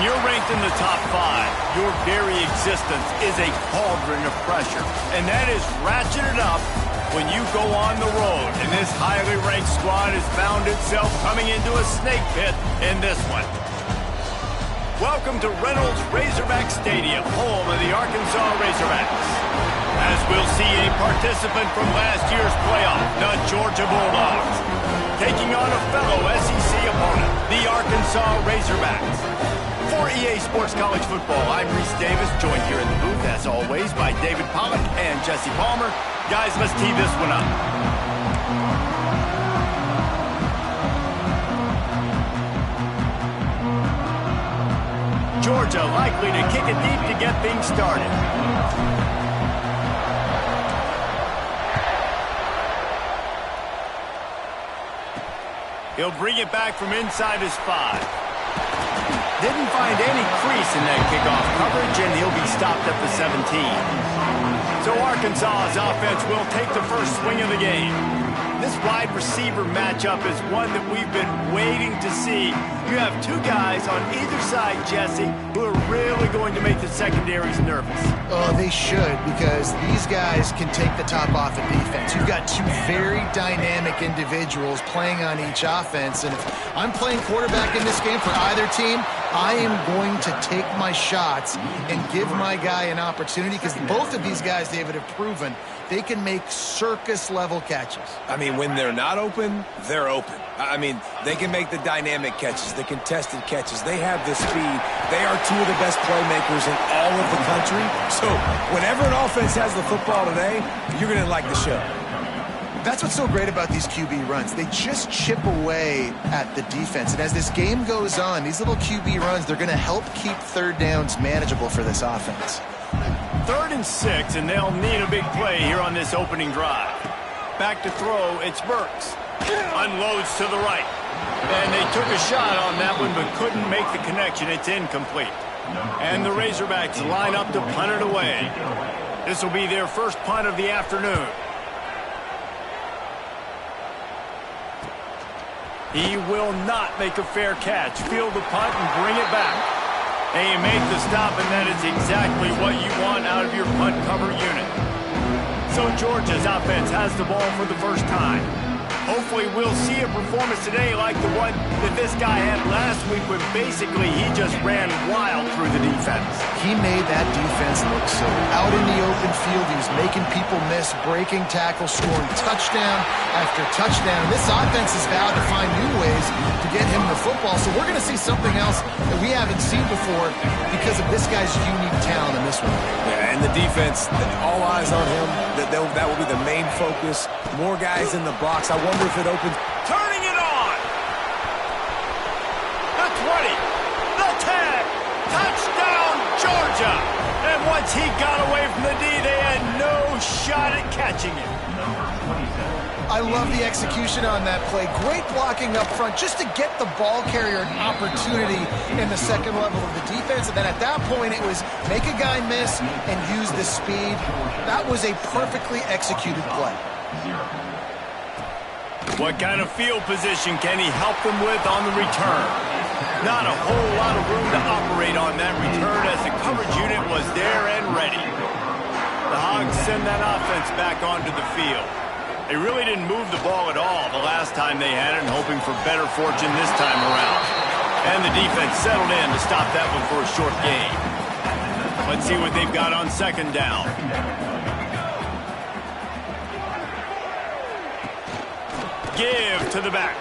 When you're ranked in the top 5, your very existence is a cauldron of pressure. And that is ratcheted up when you go on the road. And this highly ranked squad has found itself coming into a snake pit in this one. Welcome to Reynolds Razorback Stadium, home of the Arkansas Razorbacks. As we'll see a participant from last year's playoff, the Georgia Bulldogs, taking on a fellow SEC opponent, the Arkansas Razorbacks. For EA Sports College Football, I'm Reese Davis, joined here in the booth, as always, by David Pollack and Jesse Palmer. Guys, let's tee this one up. Georgia likely to kick it deep to get things started. He'll bring it back from inside his 5. Didn't find any crease in that kickoff coverage, and he'll be stopped at the 17. So Arkansas's offense will take the first swing of the game. This wide receiver matchup is one that we've been waiting to see. You have two guys on either side, Jesse, who are really going to make the secondaries nervous. Oh, they should, because these guys can take the top off of defense. You've got two very dynamic individuals playing on each offense, and if I'm playing quarterback in this game for either team, I am going to take my shots and give my guy an opportunity, because both of these guys, David, have proven they can make circus-level catches. I mean, when they're not open, they're open. I mean, they can make the dynamic catches, the contested catches. They have the speed. They are two of the best playmakers in all of the country. So whenever an offense has the football today, you're going to like the show. That's what's so great about these QB runs. They just chip away at the defense. And as this game goes on, these little QB runs, they're going to help keep third downs manageable for this offense. 3rd and 6, and they'll need a big play here on this opening drive. Back to throw, it's Burks. Unloads to the right. And they took a shot on that one, but couldn't make the connection. It's incomplete. And the Razorbacks line up to punt it away. This will be their first punt of the afternoon. He will not make a fair catch. Field the punt and bring it back. They make the stop, and that is exactly what you want out of your punt cover unit. So Georgia's offense has the ball for the first time. Hopefully we'll see a performance today like the one that this guy had last week, when basically he just ran wild through the defense. He made that defense look so out in the open field. He was making people miss, breaking tackles, scoring touchdown after touchdown. This offense has vowed to find new ways to get him the football. So we're going to see something else that we haven't seen before because of this guy's unique talent in this one. Yeah, and the defense, all eyes on him. That will be the main focus. More guys in the box. I wonder if it opens. Turning it on. The 20. The 10. Touchdown, Georgia. And once he got away from the D, they had no shot at catching him. I love the execution on that play. Great blocking up front just to get the ball carrier an opportunity in the second level of the defense. And then at that point, it was make a guy miss and use the speed. That was a perfectly executed play. What kind of field position can he help them with on the return? Not a whole lot of room to operate on that return, as the coverage unit was there and ready. The Hogs send that offense back onto the field. They really didn't move the ball at all the last time they had it, and hoping for better fortune this time around. And the defense settled in to stop that one for a short gain. Let's see what they've got on second down. Give to the back.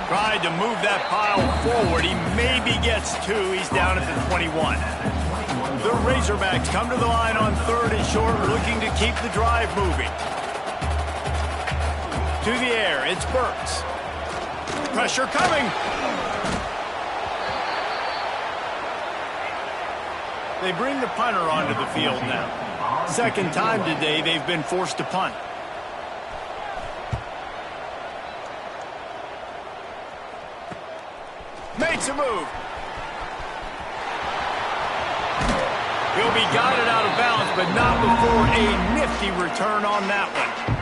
Tried to move that pile forward. He maybe gets 2. He's down at the 21. The Razorbacks come to the line on 3rd and short, looking to keep the drive moving. To the air, it's Burks. Pressure coming. They bring the punter onto the field now. Second time today they've been forced to punt. Makes a move. He'll be guided out of bounds, but not before a nifty return on that one.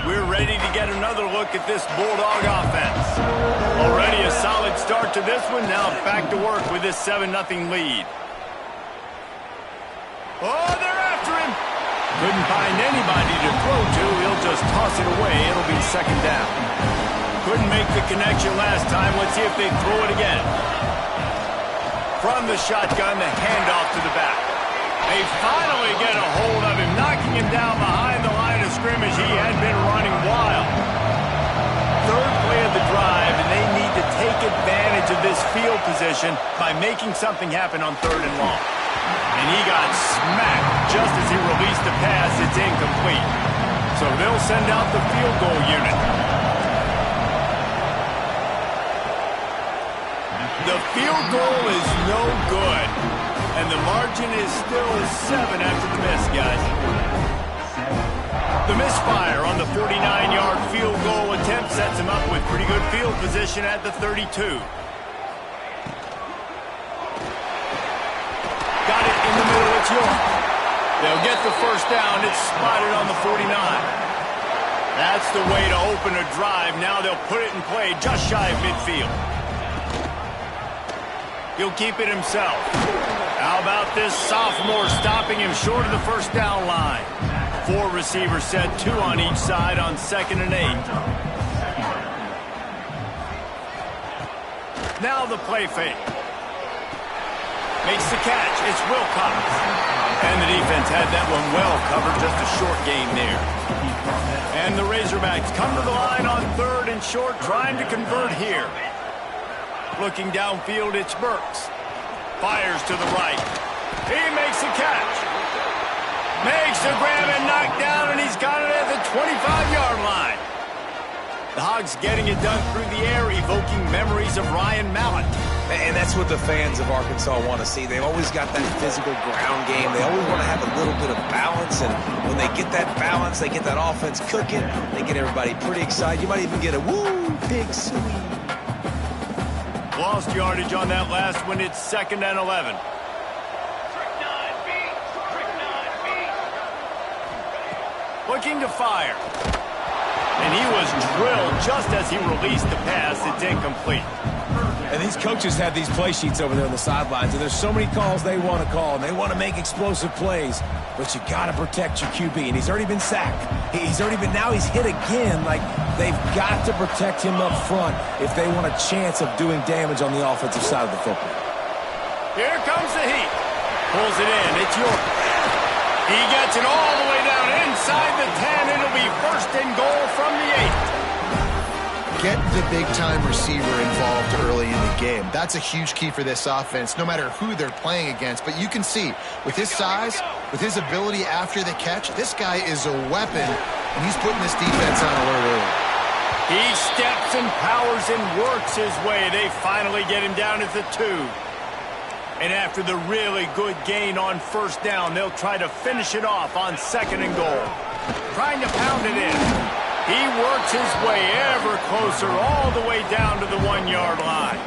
We're ready to get another look at this Bulldog offense. Already a solid start to this one. Now back to work with this 7-0 lead. Oh, they're after him. Couldn't find anybody to throw to. He'll just toss it away. It'll be second down. Couldn't make the connection last time. Let's see if they throw it again. From the shotgun, the handoff to the back. They finally get a hold of him, knocking him down behind the line of scrimmage. He had been running wild. Third play of the drive, and they need to take advantage of this field position by making something happen on 3rd and long. And he got smacked just as he released the pass. It's incomplete. So they'll send out the field goal unit. The field goal is no good. And the margin is still 7 after the miss, guys. The misfire on the 49-yard field goal attempt sets him up with pretty good field position at the 32. Got it in the middle. It's York. They'll get the first down. It's spotted on the 49. That's the way to open a drive. Now they'll put it in play just shy of midfield. He'll keep it himself. How about this sophomore stopping him short of the first down line? 4 receivers set, 2 on each side on 2nd and 8. Now the play fake. Makes the catch. It's Wilcox. And the defense had that one well covered. Just a short gain there. And the Razorbacks come to the line on 3rd and short, trying to convert here. Looking downfield, it's Burks. Fires to the right. He makes the catch. Makes the grab and knock down, and he's got it at the 25-yard line. The Hogs getting it done through the air, evoking memories of Ryan Mallett. And that's what the fans of Arkansas want to see. They've always got that physical ground game. They always want to have a little bit of balance, and when they get that balance, they get that offense cooking, they get everybody pretty excited. You might even get a woo, big swing. Lost yardage on that last one. It's 2nd and 11. Looking to fire. And he was drilled just as he released the pass. It's incomplete. And these coaches have these play sheets over there on the sidelines, and there's so many calls they want to call, and they want to make explosive plays. But you got to protect your QB, and he's already been sacked. Now he's hit again. Like, they've got to protect him up front if they want a chance of doing damage on the offensive side of the football. Here comes the heat. Pulls it in. It's York. He gets it all the way down inside the 10. It'll be 1st and goal from the 8. Get the big-time receiver involved early in the game. That's a huge key for this offense, no matter who they're playing against. But you can see, with his size, with his ability after the catch, this guy is a weapon, and he's putting this defense on alert early. He steps and powers and works his way. They finally get him down at the 2. And after the really good gain on 1st down, they'll try to finish it off on 2nd and goal. Trying to pound it in. He works his way ever closer all the way down to the 1-yard line.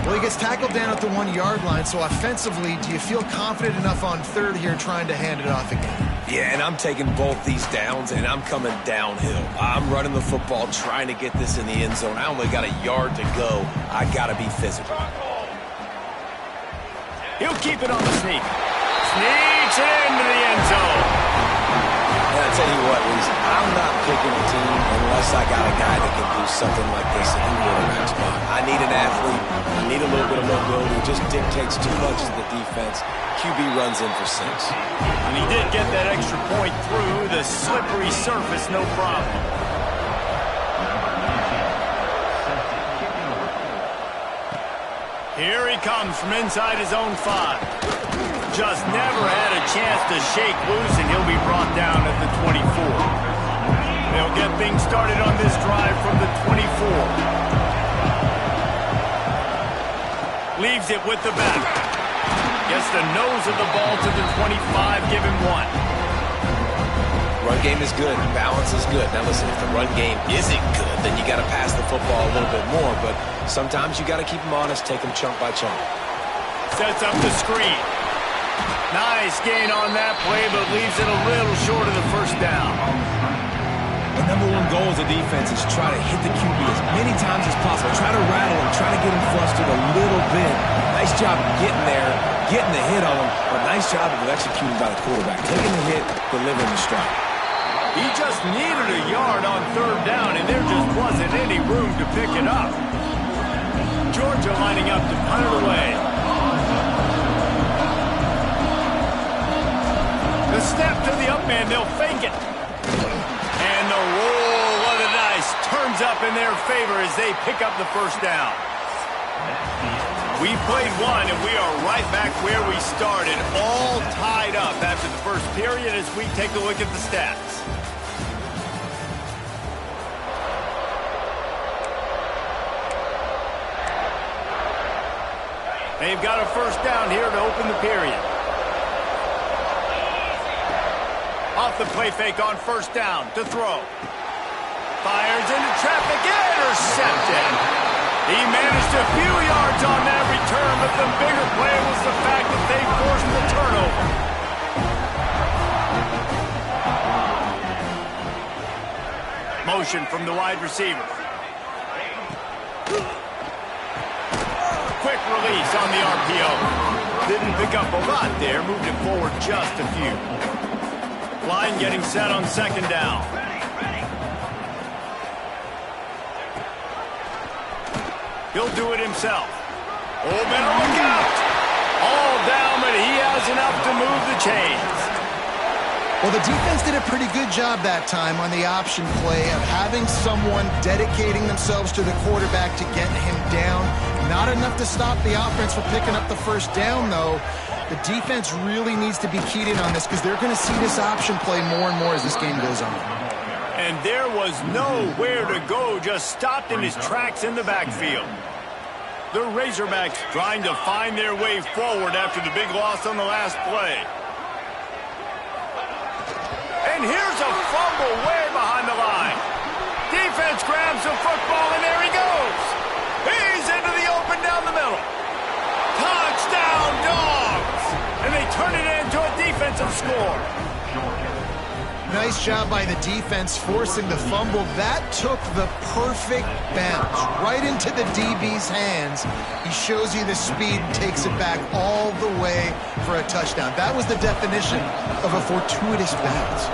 Well, he gets tackled down at the 1-yard line, so offensively, do you feel confident enough on 3rd here trying to hand it off again? Yeah, and I'm taking both these downs, and I'm coming downhill. I'm running the football, trying to get this in the end zone. I only got a yard to go. I got to be physical. He'll keep it on the sneak. Sneaks it into the end zone. And I tell you what, Reese, I'm not picking a team unless I got a guy that can do something like this in the quarterback spot. I need an athlete. I need a little bit of mobility. It just dictates too much to the defense. QB runs in for 6. And he did get that extra point through the slippery surface, no problem. Here he comes from inside his own 5. Just never had a chance to shake loose, and he'll be brought down at the 24. They'll get things started on this drive from the 24. Leaves it with the back. Gets the nose of the ball to the 25, give him 1. Run game is good. Balance is good. Now listen, if the run game isn't good, then you got to pass the football a little bit more. But sometimes you got to keep them honest, take them chunk by chunk. Sets up the screen. Nice gain on that play, but leaves it a little short of the first down. The number one goal as a defense is try to hit the QB as many times as possible. Try to rattle him, try to get him flustered a little bit. Nice job getting there, getting the hit on him, but nice job of executing by the quarterback. Taking the hit, delivering the strike. He just needed a yard on third down, and there just wasn't any room to pick it up. Georgia lining up to punt it away. The step to the up man, they'll fake it. And the roll of the dice turns up in their favor as they pick up the first down. We played one, and we are right back where we started, all tied up after the first period as we take a look at the stats. They've got a first down here to open the period. Off the play fake on first down to throw. Fires into traffic, intercepted. He managed a few yards on that return, but the bigger play was the fact that they forced the turnover. Motion from the wide receiver. Quick release on the RPO. Didn't pick up a lot there, moved it forward just a few. Line getting set on second down. He'll do it himself. Oh, better look out! All down, but he has enough to move the chains. Well, the defense did a pretty good job that time on the option play of having someone dedicating themselves to the quarterback to get him down. Not enough to stop the offense from picking up the first down, though. The defense really needs to be keyed in on this because they're going to see this option play more and more as this game goes on. And there was nowhere to go, just stopped in his tracks in the backfield. The Razorbacks trying to find their way forward after the big loss on the last play. And here's a fumble way behind the line. Defense grabs the football, and there he goes. He's into the open down the middle. Touchdown, Dogs! And they turn it into a defensive score. Nice job by the defense forcing the fumble. That took the perfect bounce right into the DB's hands. He shows you the speed and takes it back all the way for a touchdown. That was the definition of a fortuitous bounce.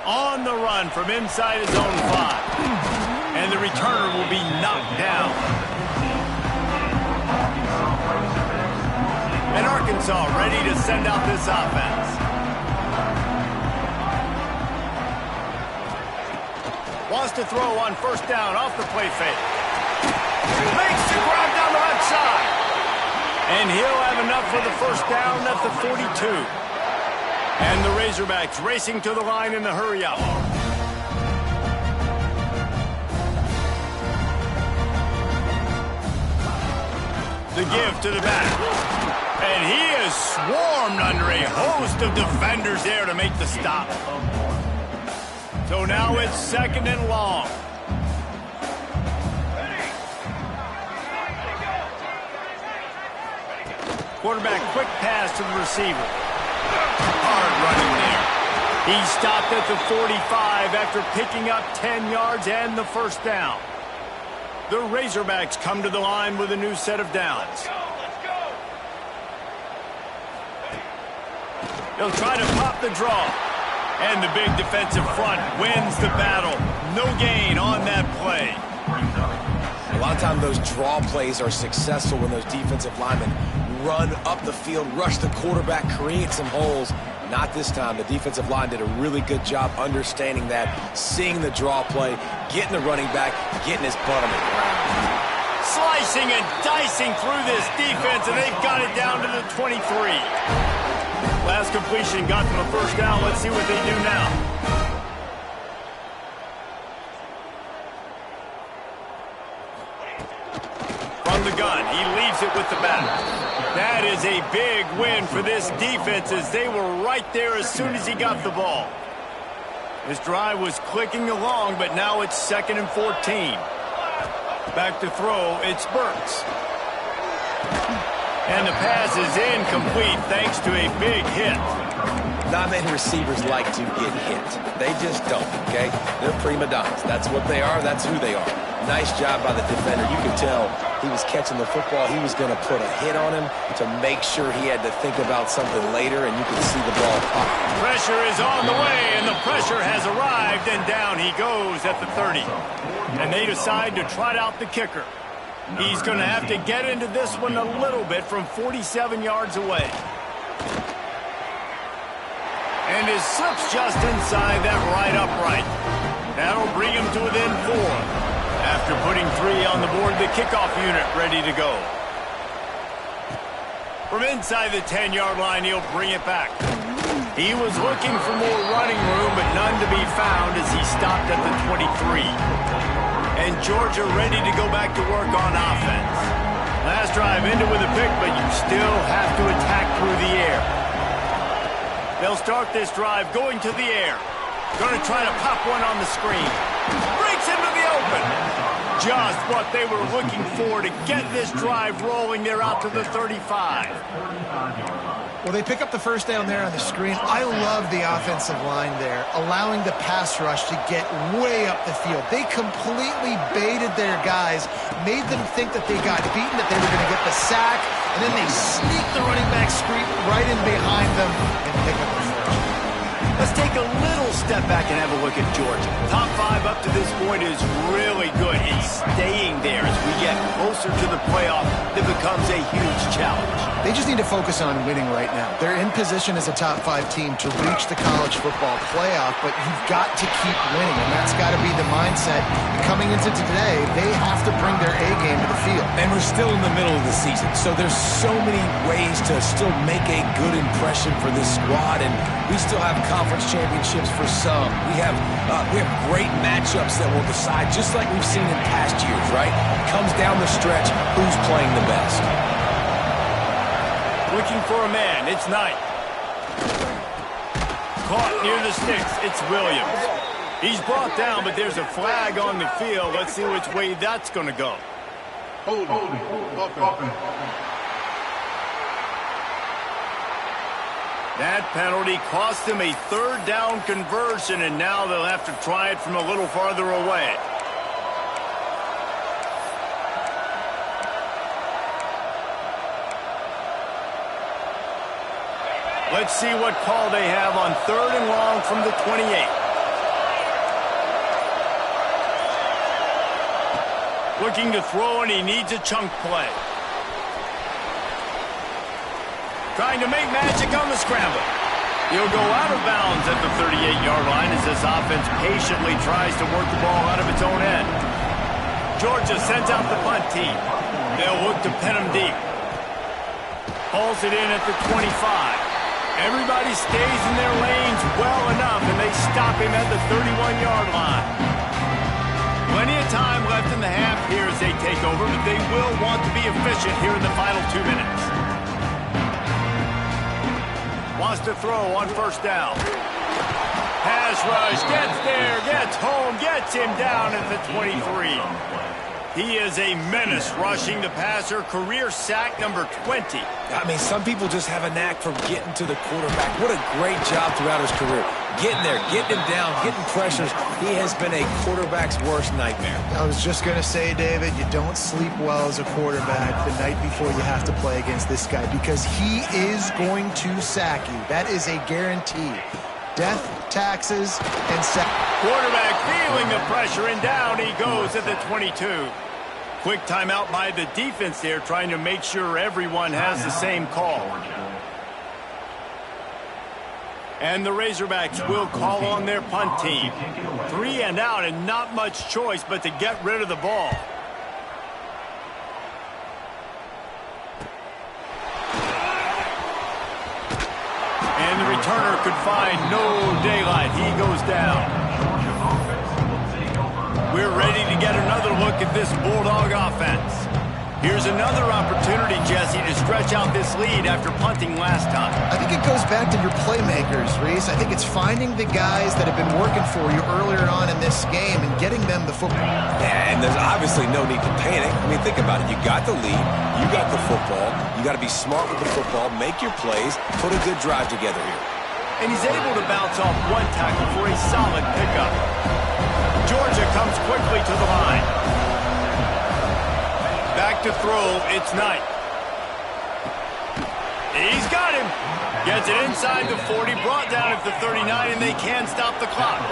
On the run from inside his own 5. And the returner will be knocked down. And Arkansas ready to send out this offense. Wants to throw on first down off the play fake. Makes the grab down the left side. And he'll have enough for the first down at the 42. And the Razorbacks racing to the line in the hurry up. The give to the back. And he is swarmed under a host of defenders there to make the stop. So now it's second and long. Quarterback quick pass to the receiver. Hard running there. He stopped at the 45 after picking up 10 yards and the first down. The Razorbacks come to the line with a new set of downs. He'll try to pop the draw. And the big defensive front wins the battle. No gain on that play. A lot of times those draw plays are successful when those defensive linemen run up the field, rush the quarterback, create some holes. Not this time. The defensive line did a really good job understanding that, seeing the draw play, getting the running back, getting his butt on the ground. Slicing and dicing through this defense, and they've got it down to the 23. Last completion got them a first down. Let's see what they do now. From the gun, he leaves it with the back. That is a big win for this defense as they were right there as soon as he got the ball. This drive was clicking along, but now it's 2nd and 14. Back to throw, it's Burks. And the pass is incomplete thanks to a big hit. Not many receivers like to get hit. They just don't, okay? They're prima donnas. That's what they are. That's who they are. Nice job by the defender. You could tell he was catching the football. He was going to put a hit on him to make sure he had to think about something later, and you could see the ball pop. Pressure is on the way, and the pressure has arrived, and down he goes at the 30. And they decide to trot out the kicker. He's going to have to get into this one a little bit from 47 yards away. And his slip's just inside that right upright. That'll bring him to within 4. After putting 3 on the board, the kickoff unit ready to go. From inside the 10-yard line, he'll bring it back. He was looking for more running room, but none to be found as he stopped at the 23. And Georgia ready to go back to work on offense. Last drive ended with a pick, but you still have to attack through the air. They'll start this drive going to the air. Going to try to pop one on the screen. Breaks into the open. Just what they were looking for to get this drive rolling. They're out to the 35. Well, they pick up the first down there on the screen. I love the offensive line there, allowing the pass rush to get way up the field. They completely baited their guys, made them think that they got beaten, that they were going to get the sack, and then they sneak the running back screen right in behind them and pick up the first. Let's take a little step back and have a look at Georgia. Top 5 up to this point is really good. It's staying there as we get closer to the playoff. It becomes a huge challenge. They just need to focus on winning right now. They're in position as a top 5 team to reach the college football playoff, but you've got to keep winning, and that's got to be the mindset. Coming into today, they have to bring their A game to the field. And we're still in the middle of the season, so there's so many ways to still make a good impression for this squad, and we still have conference championships for some. We have great matchups that will decide, just like we've seen in past years, right? It comes down the stretch, who's playing the best. Looking for a man, it's Knight. Caught near the sticks, it's Williams. He's brought down, but there's a flag on the field. Let's see which way that's going to go. That penalty cost him a 3rd down conversion, and now they'll have to try it from a little farther away. Let's see what call they have on 3rd and long from the 28. Looking to throw, and he needs a chunk play. Trying to make magic on the scramble. He'll go out of bounds at the 38-yard line as this offense patiently tries to work the ball out of its own end. Georgia sends out the punt team. They'll look to pin him deep. Pulls it in at the 25. Everybody stays in their lanes well enough, and they stop him at the 31-yard line. Plenty of time left in the half here as they take over, but they will want to be efficient here in the final 2 minutes. Wants to throw on 1st down. Pass rush, gets there, gets home, gets him down at the 23. He is a menace rushing the passer, career sack number 20. I mean, some people just have a knack for getting to the quarterback. What a great job throughout his career. Getting there, getting him down, getting pressures. He has been a quarterback's worst nightmare. I was just going to say, David, you don't sleep well as a quarterback the night before you have to play against this guy because he is going to sack you. That is a guarantee. Death, taxes, and sack. Quarterback feeling the pressure, and down he goes at the 22. Quick timeout by the defense there, trying to make sure everyone has the same call. And the Razorbacks will call on their punt team. 3 and out, and not much choice but to get rid of the ball. And the returner could find no daylight. He goes down. We're ready to get another look at this Bulldog offense. Here's another opportunity, Jesse, to stretch out this lead after punting last time. I think it goes back to your playmakers, Reese. I think it's finding the guys that have been working for you earlier on in this game and getting them the football. Yeah, and there's obviously no need to panic. I mean, think about it. You got the lead. You got the football. You You got to be smart with the football, make your plays, put a good drive together here. And he's able to bounce off one tackle for a solid pickup. Georgia comes quickly to the line. Back to throw, it's Knight. He's got him. Gets it inside the 40, brought down at the 39, and they can stop the clock.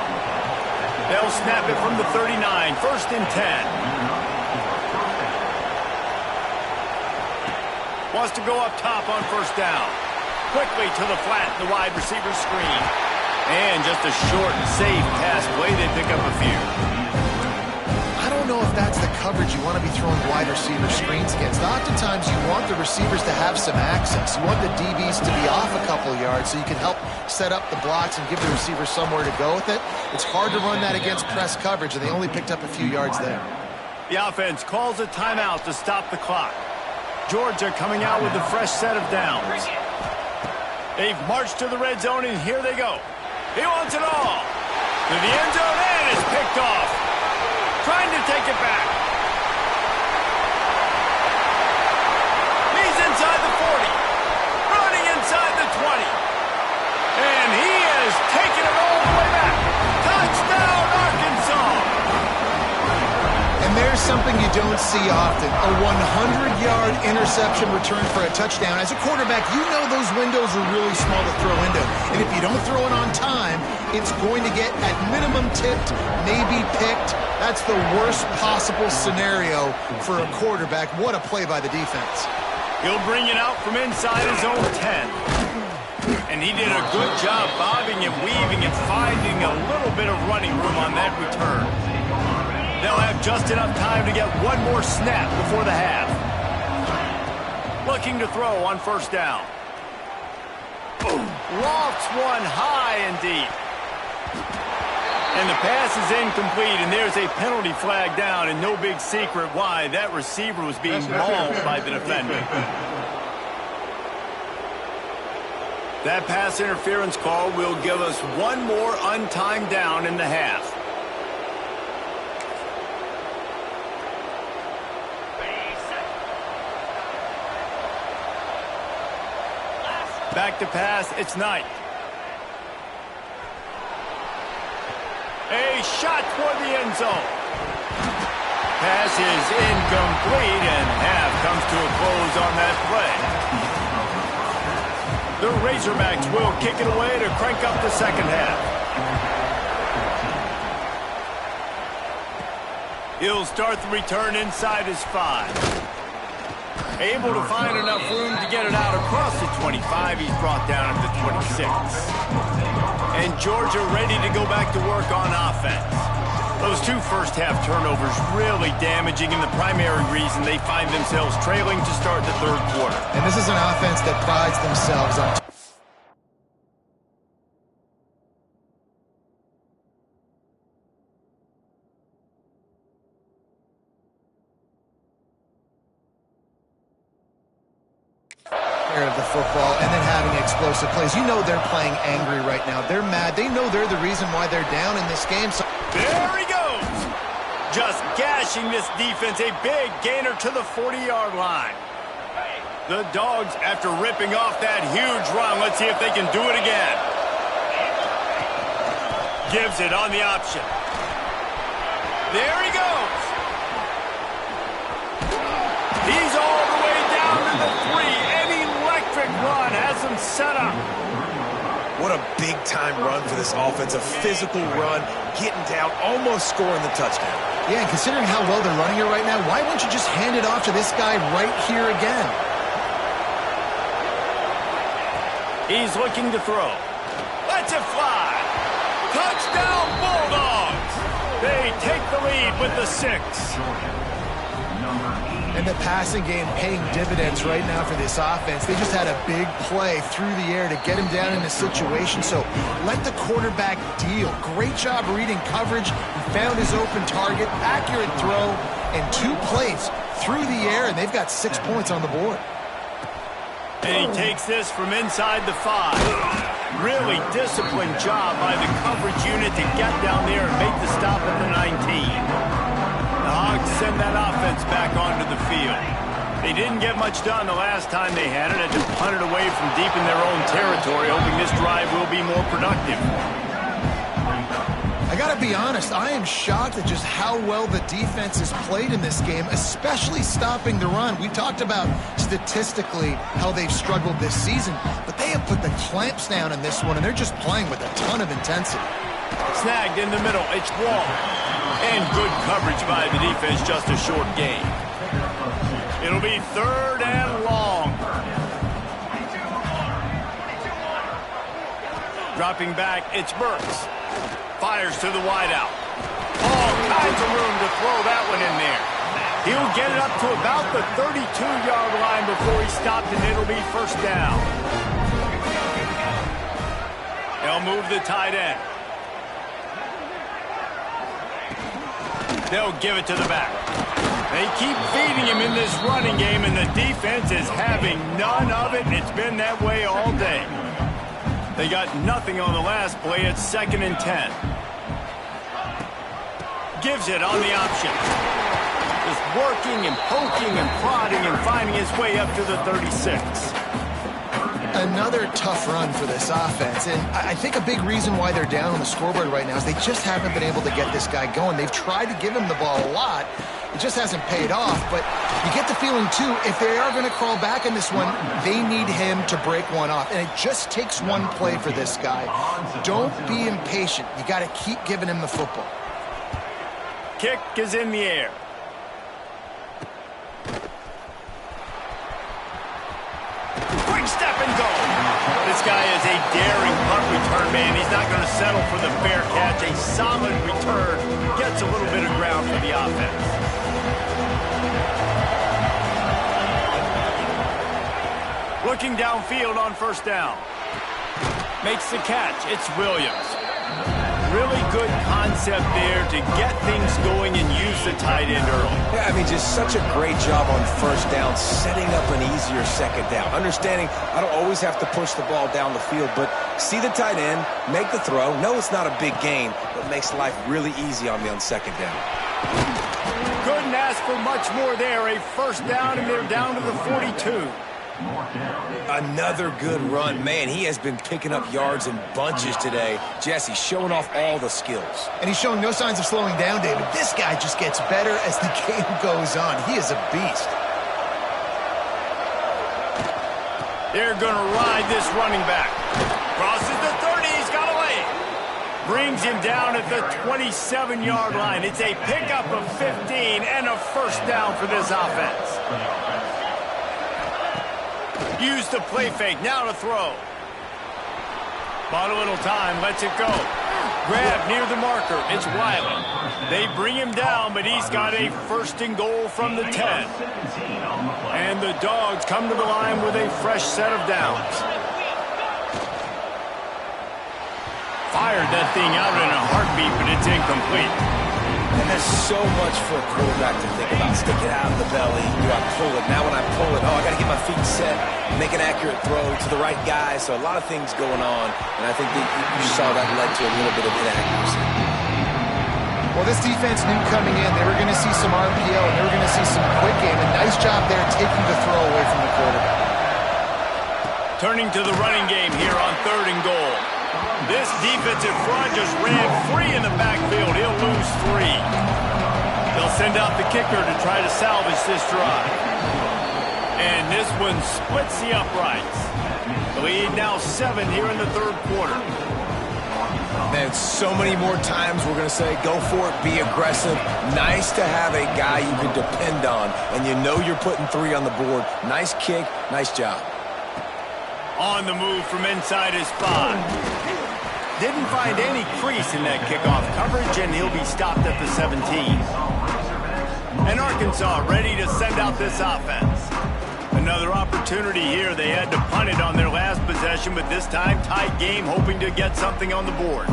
They'll snap it from the 39, 1st and 10. Wants to go up top on 1st down. Quickly to the flat, the wide receiver screen. And just a short and safe pass play, they pick up a few. I don't know if that's the coverage you want to be throwing wide receiver screens against. Oftentimes, you want the receivers to have some access. You want the DBs to be off a couple yards so you can help set up the blocks and give the receiver somewhere to go with it. It's hard to run that against press coverage, and they only picked up a few yards there. The offense calls a timeout to stop the clock. Georgia coming out with a fresh set of downs. They've marched to the red zone, and here they go. He wants it all. To the end zone, and it's picked off. Trying to take it back. He's inside the 40. Running inside the 20. And he is taking it all the way back. Touchdown, Arkansas. And there's something you don't see often. A 100-yard interception return for a touchdown. As a quarterback, you know those windows are really small to throw into. And if you don't throw it on time, it's going to get, at minimum, tipped, maybe picked. That's the worst possible scenario for a quarterback. What a play by the defense. He'll bring it out from inside his own 10. And he did a good job bobbing and weaving and finding a little bit of running room on that return. They'll have just enough time to get one more snap before the half. Looking to throw on 1st down. Lofts one high and deep. And the pass is incomplete, and there's a penalty flag down, and no big secret why. That receiver was being mauled by the defender. That pass interference call will give us one more untimed down in the half. Back to pass, it's Knight. A shot toward the end zone. Pass is incomplete, and half comes to a close on that play. The Razorbacks will kick it away to crank up the second half. He'll start the return inside his 5. Able to find enough room to get it out across the 25. He's brought down at the 26. And Georgia ready to go back to work on offense. Those 2 first-half turnovers really damaging, and the primary reason they find themselves trailing to start the 3rd quarter. And this is an offense that prides themselves on of the football and then having explosive plays. You know they're playing angry right now. They're mad. They know they're the reason why they're down in this game. So there he goes. Just gashing this defense. A big gainer to the 40-yard line. The Dogs, after ripping off that huge run, let's see if they can do it again. Gives it on the option. There he goes. He's all the way down to the 3. Run has him set up. What a big-time run for this offense. A physical run, getting down, almost scoring the touchdown. Yeah, and considering how well they're running here right now, why wouldn't you just hand it off to this guy right here again? He's looking to throw. Lets it fly. Touchdown, Bulldogs. They take the lead with the 6. And the passing game paying dividends right now for this offense. They just had a big play through the air to get him down in a situation. So let the quarterback deal. Great job reading coverage. He found his open target, accurate throw, and 2 plays through the air, and they've got 6 points on the board. And he takes this from inside the 5. Really disciplined job by the coverage unit to get down there and make the stop at the 19. The Hogs send that offense back onto the field. They didn't get much done the last time they had it. Had to punt it away from deep in their own territory, hoping this drive will be more productive. I got to be honest, I am shocked at just how well the defense has played in this game, especially stopping the run. We talked about statistically how they've struggled this season, but they have put the clamps down in this one, and they're just playing with a ton of intensity. Snagged in the middle. It's Wall. And good coverage by the defense, just a short gain. It'll be 3rd and long. Dropping back, it's Burks. Fires to the wideout. All kinds of room to throw that one in there. He'll get it up to about the 32-yard line before he stopped, and it'll be 1st down. They'll move the tight end. They'll give it to the back. They keep feeding him in this running game, and the defense is having none of it, and it's been that way all day. They got nothing on the last play. It's 2nd and 10. Gives it on the option. Just working and poking and prodding and finding his way up to the 36. Another tough run for this offense, and I think a big reason why they're down on the scoreboard right now is they just haven't been able to get this guy going. They've tried to give him the ball a lot. It just hasn't paid off, but you get the feeling, too, if they are going to crawl back in this one, they need him to break one off, and it just takes one play for this guy. Don't be impatient. You got to keep giving him the football. Kick is in the air. Quick step and go. This guy is a daring punt return man. He's not going to settle for the fair catch. A solid return. Gets a little bit of ground for the offense. Looking downfield on 1st down. Makes the catch. It's Williams. Really good concept there to get things going and use the tight end early. Yeah, I mean, just such a great job on 1st down, setting up an easier 2nd down. Understanding I don't always have to push the ball down the field, but see the tight end, make the throw. No, it's not a big gain, but makes life really easy on me on 2nd down. Couldn't ask for much more there. A 1st down, and they're down to the 42. Another good run. Man, he has been picking up yards in bunches today. Jesse showing off all the skills. And he's showing no signs of slowing down, David. This guy just gets better as the game goes on. He is a beast. They're going to ride this running back. Crosses the 30. He's got a lane. Brings him down at the 27-yard line. It's a pickup of 15 and a 1st down for this offense. Use the play fake, now to throw. Bought a little time, lets it go. Grab near the marker, it's Wiley. They bring him down, but he's got a 1st and goal from the 10. And the Dogs come to the line with a fresh set of downs. Fired that thing out in a heartbeat, but it's incomplete. And there's so much for a quarterback to think about. Stick it out of the belly. Do I pull it? Now when I pull it, I got to get my feet set, make an accurate throw to the right guy. So a lot of things going on, and I think that you saw that led to a little bit of inaccuracy. Well, this defense knew coming in they were going to see some RPO, and they were going to see some quick game. And nice job there taking the throw away from the quarterback. Turning to the running game here on 3rd and goal. This defensive front just ran free in the backfield. He'll lose 3. They'll send out the kicker to try to salvage this drive. And this one splits the uprights. The lead now 7 here in the 3rd quarter. Man, so many more times we're going to say, go for it, be aggressive. Nice to have a guy you can depend on, and you know you're putting 3 on the board. Nice kick, nice job. On the move from inside his 5. Didn't find any crease in that kickoff coverage, and he'll be stopped at the 17. And Arkansas ready to send out this offense. Another opportunity here. They had to punt it on their last possession, but this time tight game, hoping to get something on the board.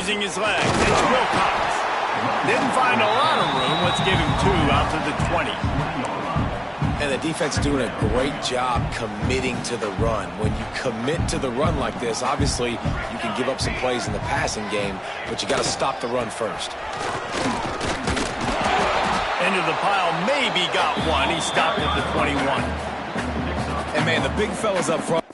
using his legs. It's Wilcox. Didn't find a lot of room. Let's give him 2 out to the 20. And the defense doing a great job committing to the run. When you commit to the run like this, obviously you can give up some plays in the passing game, but you got to stop the run first. Into the pile, maybe got one. He stopped at the 21. And, man, the big fellas up front.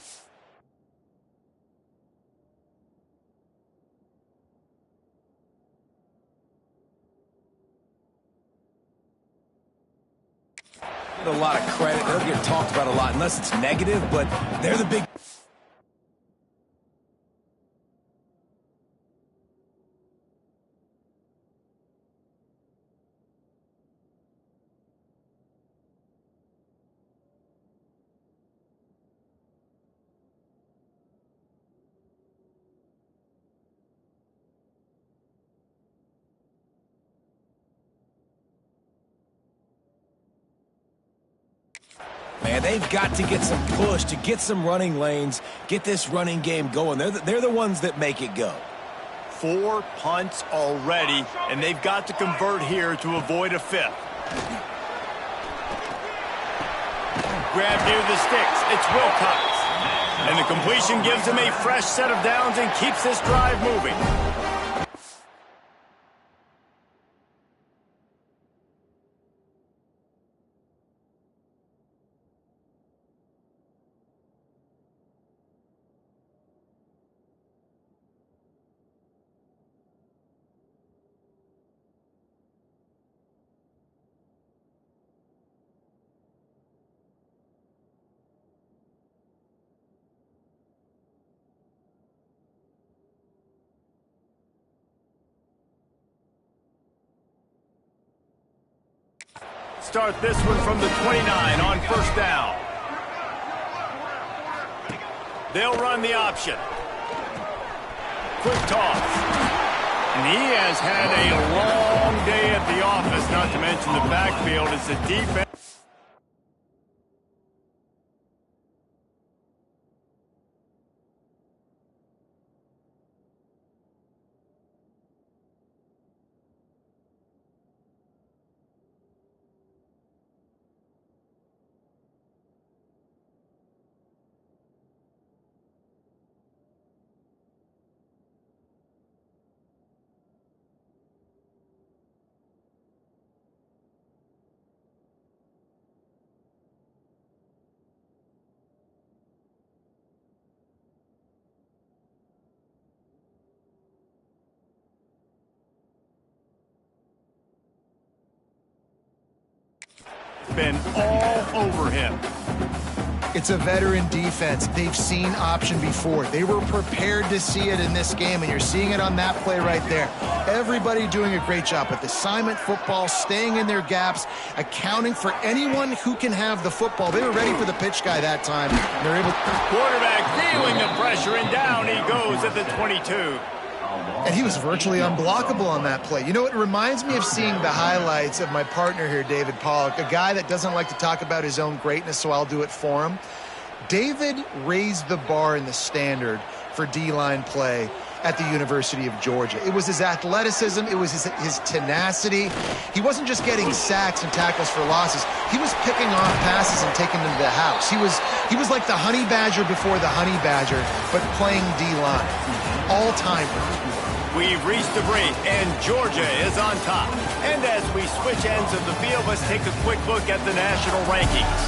A lot of credit. They don't get talked about a lot unless it's negative, but they're the big... Man, they've got to get some push, to get some running lanes, get this running game going. They're the ones that make it go. 4 punts already, and they've got to convert here to avoid a 5th. Grab near the sticks. It's Wilcox. And the completion gives him a fresh set of downs and keeps this drive moving. Start this one from the 29 on 1st down. They'll run the option. Quick toss. And he has had a long day at the office, not to mention the backfield as the defense. Been all over him. It's a veteran defense. They've seen option before. They were prepared to see it in this game, and you're seeing it on that play right there. Everybody doing a great job with assignment football, staying in their gaps, accounting for anyone who can have the football. They were ready for the pitch guy that time. They're able. Quarterback feeling the pressure, and down he goes at the 22. And he was virtually unblockable on that play. You know, it reminds me of seeing the highlights of my partner here, David Pollock, a guy that doesn't like to talk about his own greatness, so I'll do it for him. David raised the bar in the standard for D-line play at the University of Georgia. It was his athleticism. It was his tenacity. He wasn't just getting sacks and tackles for losses. He was picking off passes and taking them to the house. He was like the honey badger before the honey badger, but playing D-line. All-timer. We've reached the break, and Georgia is on top. And as we switch ends of the field, let's take a quick look at the national rankings.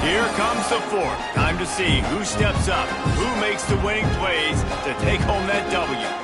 Here comes the 4th. Time to see who steps up, who makes the winning plays to take home that W.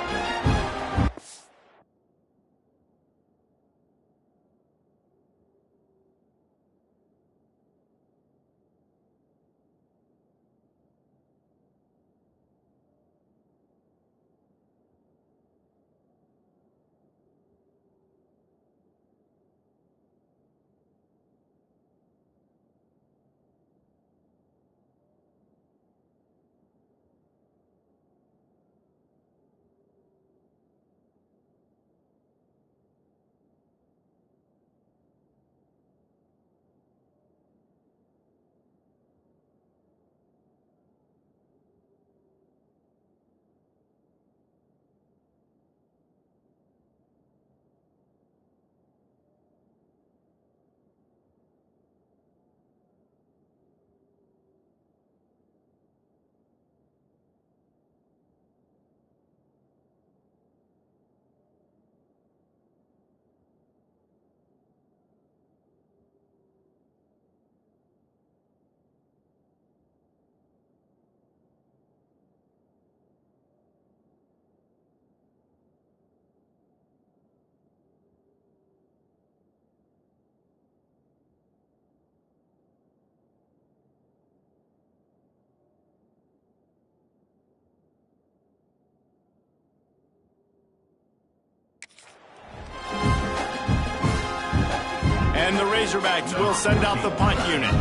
And the Razorbacks will send out the punt unit.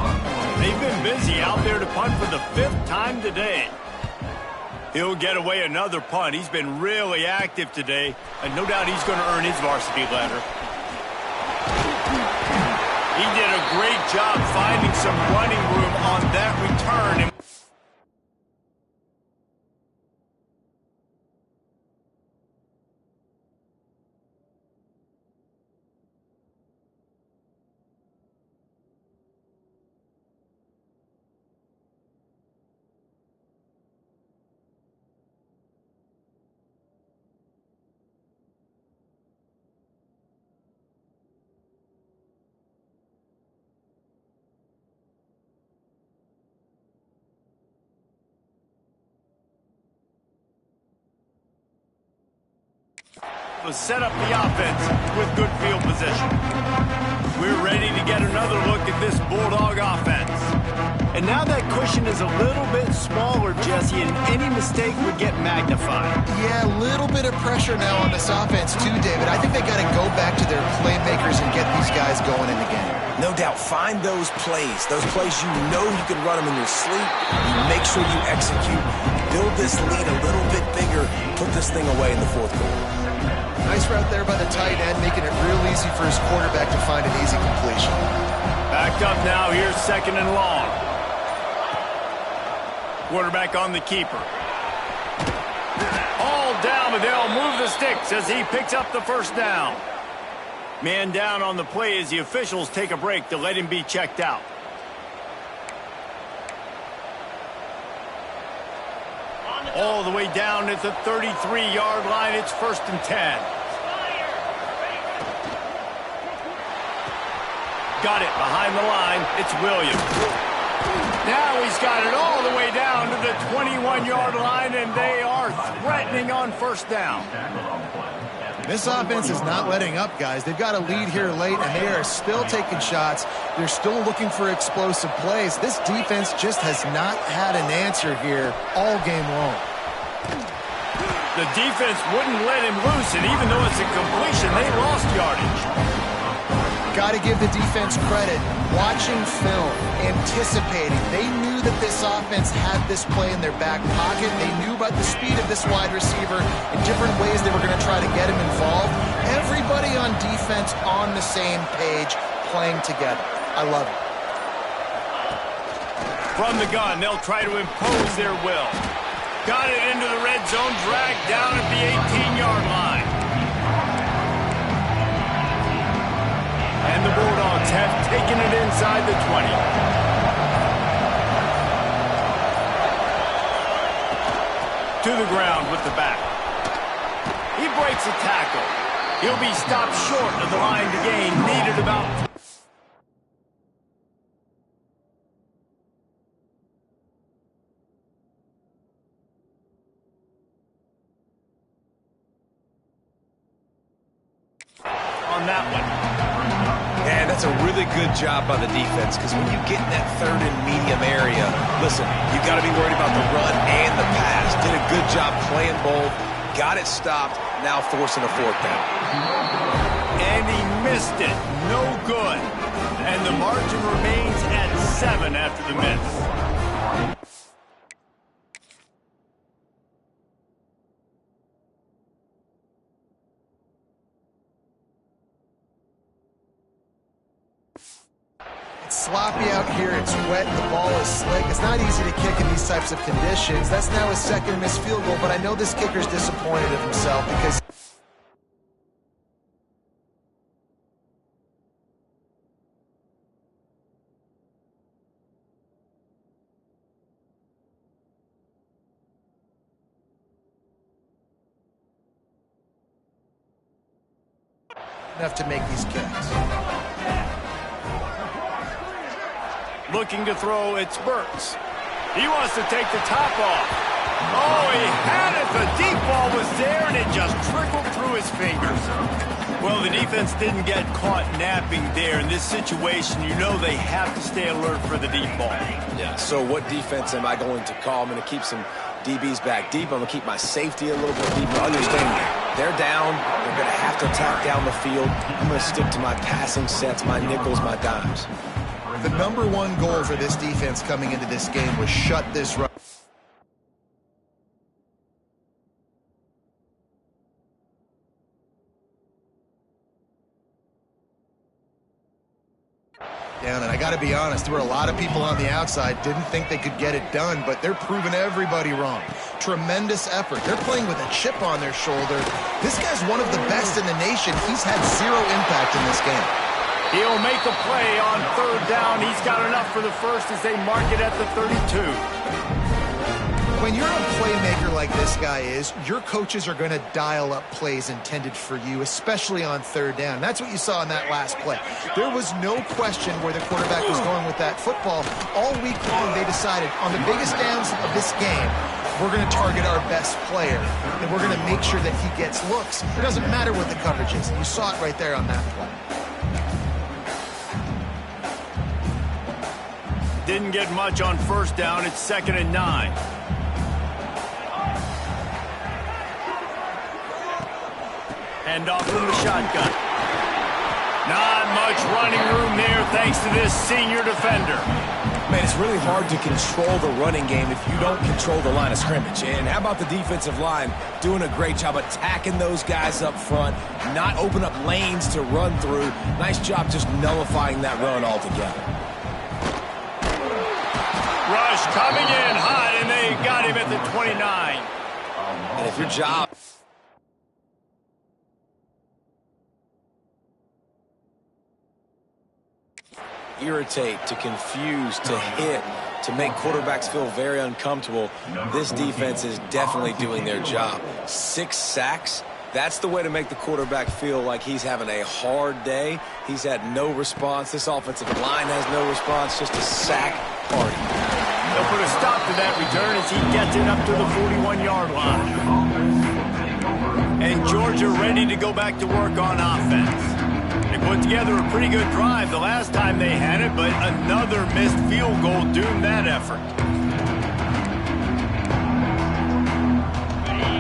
They've been busy out there to punt for the 5th time today. He'll get away another punt. He's been really active today, and no doubt he's going to earn his varsity letter. He did a great job finding some running room on that return. Set up the offense with good field position. We're ready to get another look at this Bulldog offense. And now that cushion is a little bit smaller, Jesse, and any mistake would get magnified. Yeah, a little bit of pressure now on this offense too, David. I think they got to go back to their playmakers and get these guys going in the game. No doubt, find those plays you know you can run them in your sleep. You make sure you execute. Build this lead a little bit bigger. Put this thing away in the 4th quarter. Nice route there by the tight end, making it real easy for his quarterback to find an easy completion. Backed up now, here's 2nd and long. Quarterback on the keeper. All down, but they'll move the sticks as he picks up the 1st down. Man down on the play as the officials take a break to let him be checked out. All the way down at the 33-yard line, it's 1st and 10. Got it behind the line. It's Williams. Now he's got it all the way down to the 21-yard line, and they are threatening on 1st down. This offense is not letting up, guys. They've got a lead here late, and they are still taking shots. They're still looking for explosive plays. This defense just has not had an answer here all game long. The defense wouldn't let him loose, and even though it's a completion, they lost yardage. Got to give the defense credit. Watching film, anticipating. They knew that this offense had this play in their back pocket. They knew about the speed of this wide receiver in different ways they were going to try to get him involved. Everybody on defense on the same page, playing together. I love it. From the gun, they'll try to impose their will. Got it into the red zone, dragged down at the 18-yard line. And the Bulldogs have taken it inside the 20. To the ground with the back. He breaks a tackle. He'll be stopped short of the line to gain. Needed about... on that one. Yeah, that's a really good job by the defense, because when you get in that 3rd and medium area, listen, you got to be worried about the run and the pass. Did a good job playing both, got it stopped, now forcing a 4th down. And he missed it. No good. And the margin remains at 7 after the miss. Sloppy out here, it's wet, the ball is slick. It's not easy to kick in these types of conditions. That's now his 2nd missed field goal, but I know this kicker's disappointed of himself because... enough to make these kicks. Looking to throw, it's Burks. He wants to take the top off. Oh, he had it. The deep ball was there, and it just trickled through his fingers. Well, the defense didn't get caught napping there. In this situation, you know they have to stay alert for the deep ball. Yeah, so what defense am I going to call? I'm going to keep some DB's back deep. I'm going to keep my safety a little bit deeper. Understanding they're down. They're going to have to attack down the field. I'm going to stick to my passing sets, my nickels, my dimes. The #1 goal for this defense coming into this game was shut this run down. And I got to be honest, there were a lot of people on the outside didn't think they could get it done, but they're proving everybody wrong. Tremendous effort. They're playing with a chip on their shoulder. This guy's one of the best in the nation. He's had zero impact in this game. He'll make a play on 3rd down. He's got enough for the first as they mark it at the 32. When you're a playmaker like this guy is, your coaches are going to dial up plays intended for you, especially on 3rd down. That's what you saw in that last play. There was no question where the quarterback was going with that football. All week long, they decided on the biggest downs of this game, we're going to target our best player, and we're going to make sure that he gets looks. It doesn't matter what the coverage is. You saw it right there on that play. Didn't get much on 1st down. It's 2nd and 9. Hand off from the shotgun. Not much running room there thanks to this senior defender. Man, it's really hard to control the running game if you don't control the line of scrimmage. And how about the defensive line doing a great job attacking those guys up front, not open up lanes to run through. Nice job just nullifying that run altogether. Rush coming in hot, and they got him at the 29. And if your job... irritate, to confuse, to hit, to make quarterbacks feel very uncomfortable, this defense is definitely doing their job. 6 sacks, that's the way to make the quarterback feel like he's having a hard day. He's had no response. This offensive line has no response, just a sack party. They'll put a stop to that return as he gets it up to the 41-yard line. And Georgia ready to go back to work on offense. They put together a pretty good drive the last time they had it, but another missed field goal doomed that effort.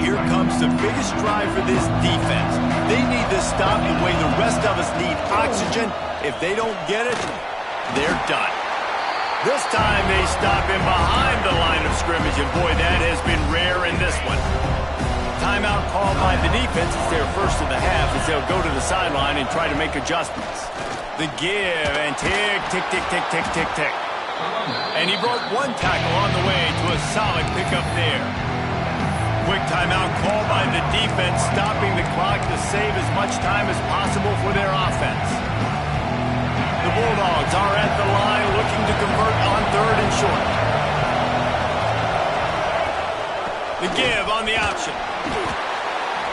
Here comes the biggest drive for this defense. They need to stop the way the rest of us need oxygen. If they don't get it, they're done. This time they stop him behind the line of scrimmage, and boy, that has been rare in this one. Timeout called by the defense. It's their first of the half as they'll go to the sideline and try to make adjustments. The give and tick, tick, tick, tick, tick, tick, tick. And he broke 1 tackle on the way to a solid pickup there. Quick timeout called by the defense, stopping the clock to save as much time as possible for their offense. The Bulldogs are at the line looking to convert on 3rd and short. The give on the option.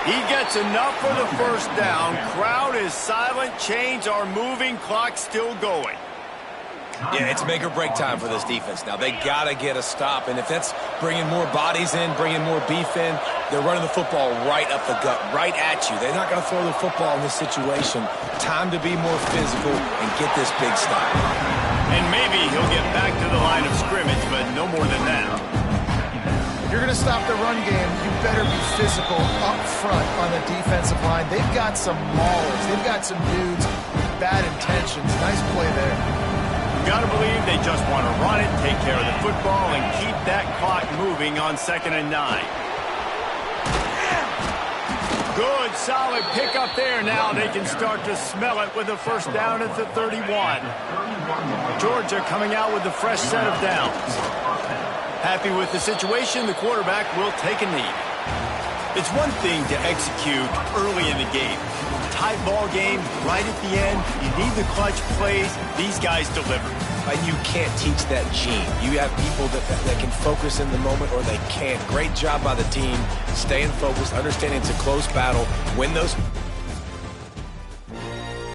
He gets enough for the 1st down. Crowd is silent. Chains are moving. Clock still going. Yeah, it's make or break time for this defense. Now, they got to get a stop. And if that's bringing more bodies in, bringing more beef in, they're running the football right up the gut, right at you. They're not going to throw the football in this situation. Time to be more physical and get this big stop. And maybe he'll get back to the line of scrimmage, but no more than that. If you're going to stop the run game, you better be physical up front on the defensive line. They've got some maulers. They've got some dudes with bad intentions. Nice play there. You got to believe they just want to run it, take care of the football, and keep that clock moving on 2nd and 9. Good, solid pickup there. Now they can start to smell it with the 1st down at the 31. Georgia coming out with a fresh set of downs. Happy with the situation, the quarterback will take a knee. It's one thing to execute early in the game. Tight ball game, right at the end, you need the clutch plays. These guys deliver. You can't teach that gene. You have people that can focus in the moment or they can't. Great job by the team, staying focused, understanding it's a close battle, win those